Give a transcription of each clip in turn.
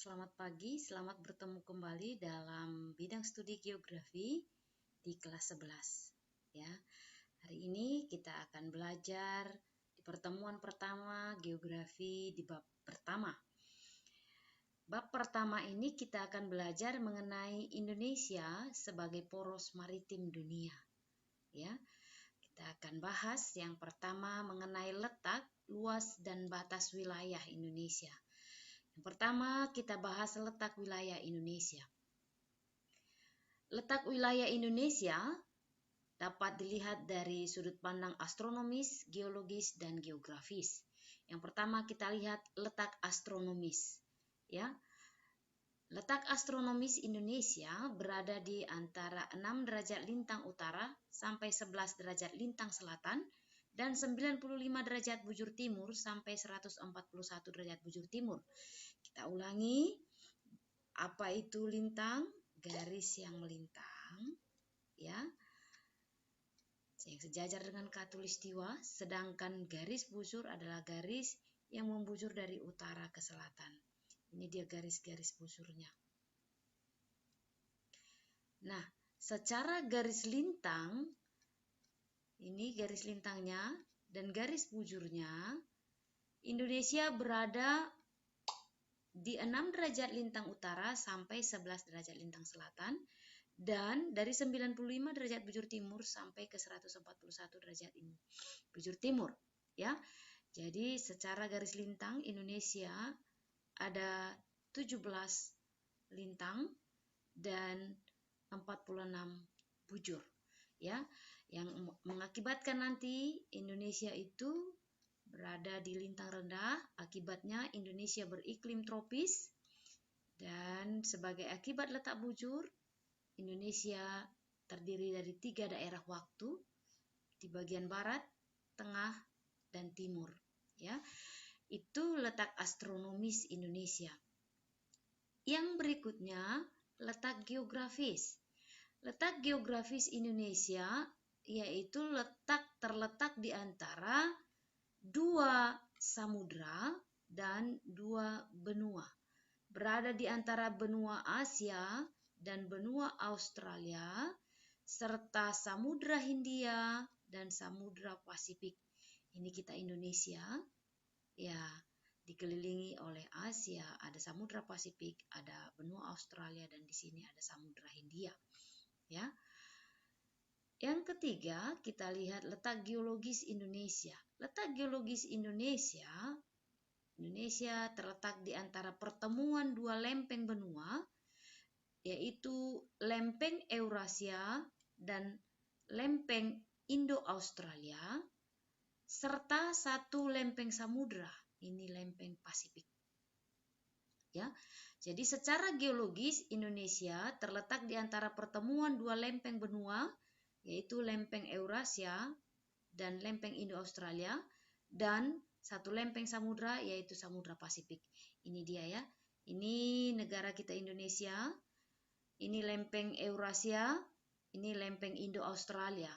Selamat pagi, selamat bertemu kembali dalam bidang studi geografi di kelas 11. Ya, hari ini kita akan belajar di pertemuan pertama geografi di bab pertama. Bab pertama ini kita akan belajar mengenai Indonesia sebagai poros maritim dunia. Ya, kita akan bahas yang pertama mengenai letak, luas, dan batas wilayah Indonesia. Yang pertama, kita bahas letak wilayah Indonesia. Letak wilayah Indonesia dapat dilihat dari sudut pandang astronomis, geologis, dan geografis. Yang pertama kita lihat letak astronomis. Ya, letak astronomis Indonesia berada di antara 6 derajat lintang utara sampai 11 derajat lintang selatan dan 95 derajat bujur timur sampai 141 derajat bujur timur. Kita ulangi, apa itu lintang? Garis yang melintang, ya, yang sejajar dengan khatulistiwa, sedangkan garis bujur adalah garis yang membujur dari utara ke selatan. Ini dia garis-garis bujurnya. Nah, secara garis lintang, ini garis lintangnya dan garis bujurnya, Indonesia berada di 6 derajat lintang utara sampai 11 derajat lintang selatan dan dari 95 derajat bujur timur sampai ke 141 derajat bujur timur, ya. Jadi secara garis lintang Indonesia ada 17 lintang dan 46 bujur, ya, yang mengakibatkan nanti Indonesia itu berada di lintang rendah. Akibatnya Indonesia beriklim tropis, dan sebagai akibat letak bujur Indonesia terdiri dari 3 daerah waktu di bagian barat, tengah, dan timur. Ya, itu letak astronomis Indonesia. Yang berikutnya letak geografis. Letak geografis Indonesia yaitu terletak di antara 2 samudra dan 2 benua. Berada di antara benua Asia dan benua Australia, serta Samudra Hindia dan Samudra Pasifik. Ini kita Indonesia, ya, dikelilingi oleh Asia, ada Samudra Pasifik, ada benua Australia, dan di sini ada Samudra Hindia. Ya. Yang ketiga, kita lihat letak geologis Indonesia. Letak geologis Indonesia terletak di antara pertemuan 2 lempeng benua, yaitu lempeng Eurasia dan lempeng Indo-Australia, serta 1 lempeng samudra, ini lempeng Pasifik. Ya, jadi secara geologis Indonesia terletak di antara pertemuan 2 lempeng benua, yaitu lempeng Eurasia dan lempeng Indo-Australia, dan 1 lempeng samudra yaitu Samudra Pasifik. Ini dia, ya. Ini negara kita Indonesia. Ini lempeng Eurasia, ini lempeng Indo-Australia,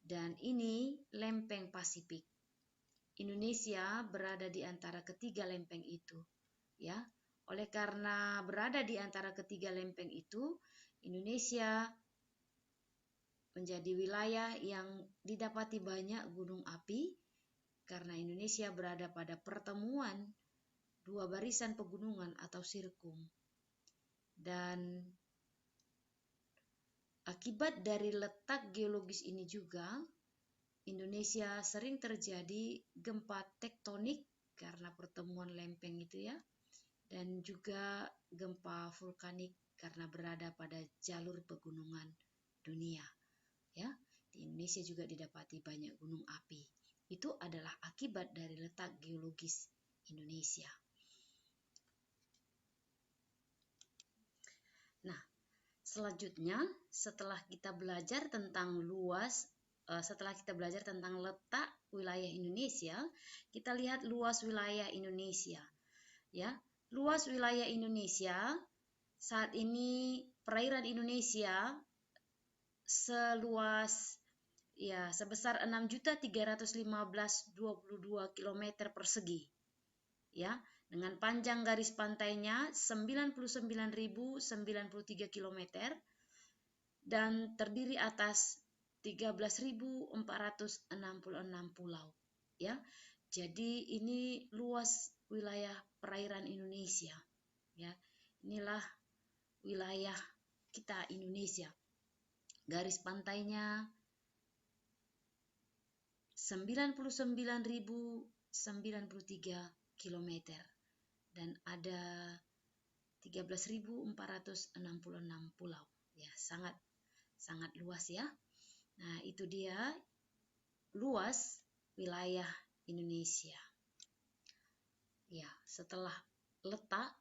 dan ini lempeng Pasifik. Indonesia berada di antara ketiga lempeng itu, ya. Oleh karena berada di antara ketiga lempeng itu, Indonesia menjadi wilayah yang didapati banyak gunung api karena Indonesia berada pada pertemuan 2 barisan pegunungan atau sirkum. Dan akibat dari letak geologis ini juga, Indonesia sering terjadi gempa tektonik karena pertemuan lempeng itu, ya, dan juga gempa vulkanik karena berada pada jalur pegunungan dunia. Ya, di Indonesia juga didapati banyak gunung api. Itu adalah akibat dari letak geologis Indonesia. Nah, selanjutnya setelah kita belajar tentang letak wilayah Indonesia, kita lihat luas wilayah Indonesia. Ya, luas wilayah Indonesia saat ini, perairan Indonesia sebesar 6.315.022 km persegi, ya, dengan panjang garis pantainya 99.093 km dan terdiri atas 13.466 pulau, ya. Jadi ini luas wilayah perairan Indonesia, ya. Inilah wilayah kita Indonesia. Garis pantainya 99.093 km dan ada 13.466 pulau. Ya, sangat luas ya. Nah, itu dia luas wilayah Indonesia. Ya, setelah letak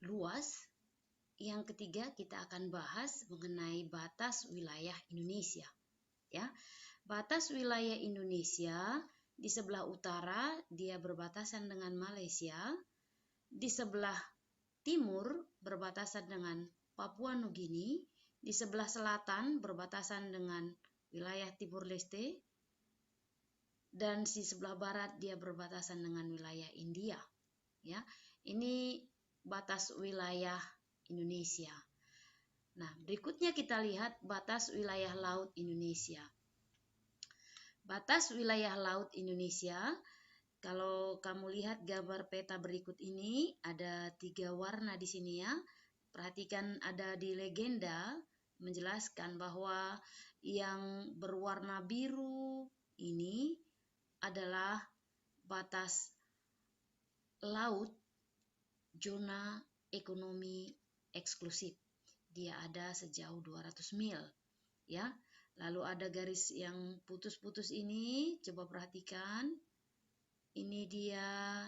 luas, yang ketiga kita akan bahas mengenai batas wilayah Indonesia. Ya, batas wilayah Indonesia di sebelah utara dia berbatasan dengan Malaysia, di sebelah timur berbatasan dengan Papua Nugini, di sebelah selatan berbatasan dengan wilayah Timur Leste, dan di sebelah barat dia berbatasan dengan wilayah India. Ya, ini batas wilayah Indonesia. Nah, berikutnya kita lihat batas wilayah laut Indonesia. Batas wilayah laut Indonesia, kalau kamu lihat gambar peta berikut ini, ada 3 warna di sini ya. Perhatikan ada di legenda menjelaskan bahwa yang berwarna biru ini adalah batas laut zona ekonomi eksklusif. Dia ada sejauh 200 mil, ya. Lalu ada garis yang putus-putus ini, coba perhatikan. Ini dia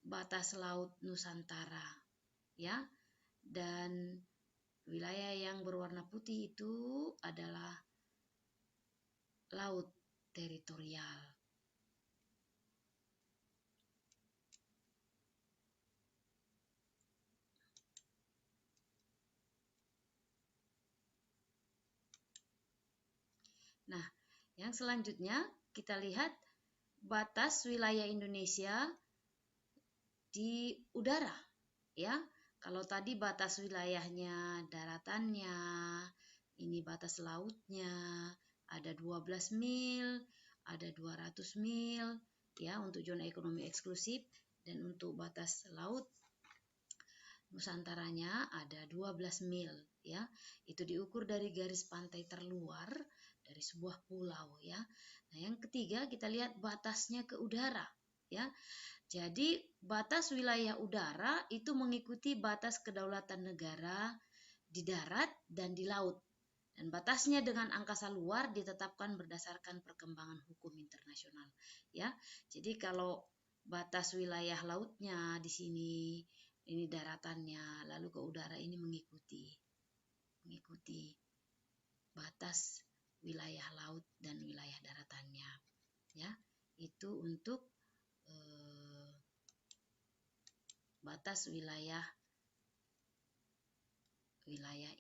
batas laut Nusantara, ya. Dan wilayah yang berwarna putih itu adalah laut teritorial. Nah, yang selanjutnya kita lihat batas wilayah Indonesia di udara, ya. Kalau tadi batas wilayahnya daratannya, ini batas lautnya, ada 12 mil, ada 200 mil, ya, untuk zona ekonomi eksklusif, dan untuk batas laut Nusantaranya ada 12 mil, ya. Itu diukur dari garis pantai terluar dari sebuah pulau, ya. Nah, yang ketiga kita lihat batasnya ke udara, ya. Jadi batas wilayah udara itu mengikuti batas kedaulatan negara di darat dan di laut. Dan batasnya dengan angkasa luar ditetapkan berdasarkan perkembangan hukum internasional, ya. Jadi kalau batas wilayah lautnya di sini ini daratannya, lalu ke udara ini mengikuti batas wilayah laut dan wilayah daratannya, ya. Itu untuk batas wilayah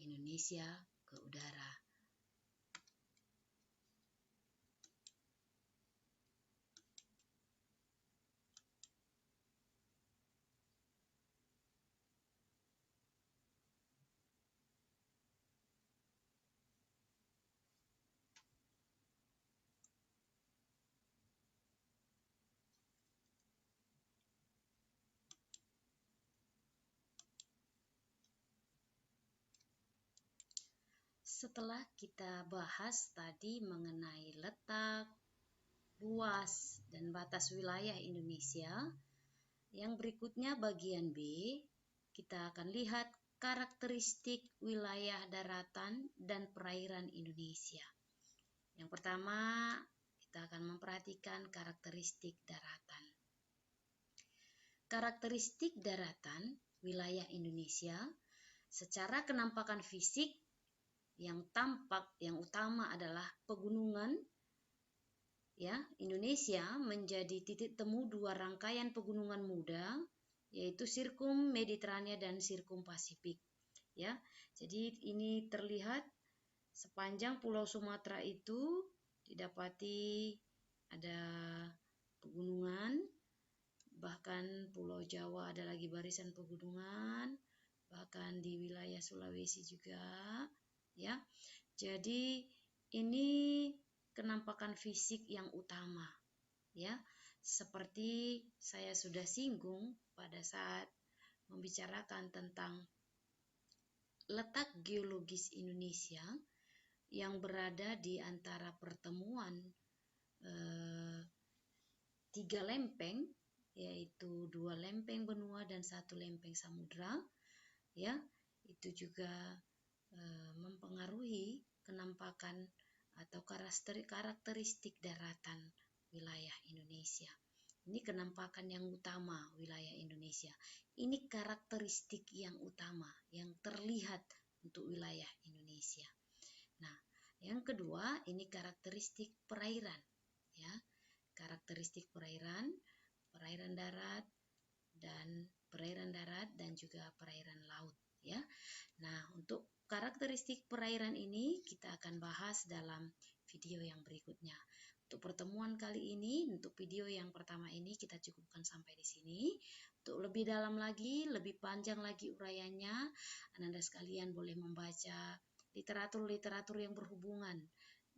Indonesia ke udara. Setelah kita bahas tadi mengenai letak, luas, dan batas wilayah Indonesia, yang berikutnya bagian B, kita akan lihat karakteristik wilayah daratan dan perairan Indonesia. Yang pertama, kita akan memperhatikan karakteristik daratan. Karakteristik daratan wilayah Indonesia secara kenampakan fisik yang tampak yang utama adalah pegunungan, ya. Indonesia menjadi titik temu 2 rangkaian pegunungan muda, yaitu Sirkum Mediterania dan Sirkum Pasifik, ya. Jadi ini terlihat sepanjang Pulau Sumatera itu didapati ada pegunungan bahkan Pulau Jawa ada lagi barisan pegunungan, bahkan di wilayah Sulawesi juga, ya. Jadi ini kenampakan fisik yang utama, ya. Seperti saya sudah singgung pada saat membicarakan tentang letak geologis Indonesia yang berada di antara pertemuan 3 lempeng, yaitu 2 lempeng benua dan 1 lempeng samudra, ya. Itu juga mempengaruhi kenampakan atau karakteristik daratan wilayah Indonesia. Ini kenampakan yang utama wilayah Indonesia. Ini karakteristik yang utama yang terlihat untuk wilayah Indonesia. Nah, yang kedua ini karakteristik perairan, ya. Karakteristik perairan darat dan juga perairan laut, ya. Nah, untuk karakteristik perairan ini kita akan bahas dalam video yang berikutnya. Untuk pertemuan kali ini, untuk video yang pertama ini kita cukupkan sampai di sini. Untuk lebih dalam lagi, lebih panjang lagi uraiannya, Anda sekalian boleh membaca literatur-literatur yang berhubungan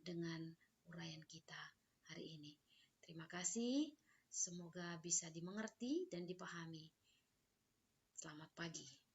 dengan uraian kita hari ini. Terima kasih, semoga bisa dimengerti dan dipahami. Selamat pagi.